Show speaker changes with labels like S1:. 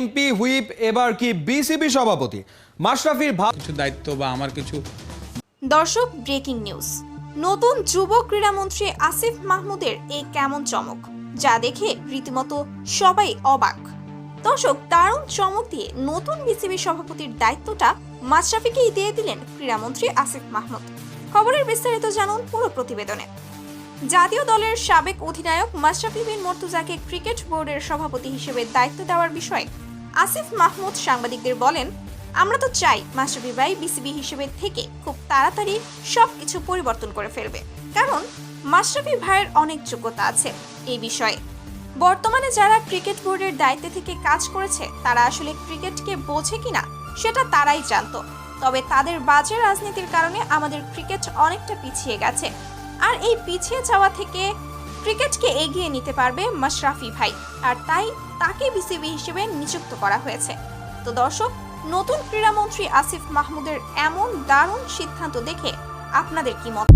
S1: BNP whip এবার কি BCB সভাপতি মাশরাফির
S2: কিছু দায়িত্ব বা আমার কিছু।
S3: দর্শক, ব্রেকিং নিউজ। নতুন যুব ক্রীড়ামন্ত্রী আসিফ মাহমুদের এই কেমন চমক, যা দেখে রীতিমতো সবাই অবাক। দর্শক, দারুণ চমক দিয়ে নতুন বিসিবি সভাপতির দায়িত্বটা মাশরাফিকেই দিয়ে দিলেন ক্রীড়ামন্ত্রী আসিফ মাহমুদ। খবরের বিস্তারিত জানুন পুরো প্রতিবেদনে। জাতীয় দলের সাবেক অধিনায়ক মাশরাফি বিন মুর্তজাকে ক্রিকেট বোর্ডের সভাপতি হিসেবে দায়িত্ব দেওয়ার বিষয়ে আসিফ মাহমুদ সাংবাদিকদের বলেন, আমরা তো চাই মাশরাফি ভাই বিসিবি হিসেবে থেকে খুব তাড়াতাড়ি সবকিছু পরিবর্তন করে ফেলবে, কারণ মাশরাফি ভাইয়ের অনেক যোগ্যতা আছে এই বিষয়ে। বর্তমানে যারা ক্রিকেট বোর্ডের দায়িত্বে থেকে কাজ করেছে তারা আসলে ক্রিকেটকে বোঝে কিনা সেটা তারাই জানতো, তবে তাদের বাজে রাজনীতির কারণে আমাদের ক্রিকেট অনেকটা পিছিয়ে গেছে। আর এই পিছিয়ে যাওয়া থেকে ক্রিকেটকে এগিয়ে নিতে পারবে মাশরাফি ভাই, আর তাই তাকে বিসিবি হিসেবে নিযুক্ত করা হয়েছে। তো দর্শক, নতুন ক্রীড়ামন্ত্রী আসিফ মাহমুদের এমন দারুণ সিদ্ধান্ত দেখে আপনাদের কি মত?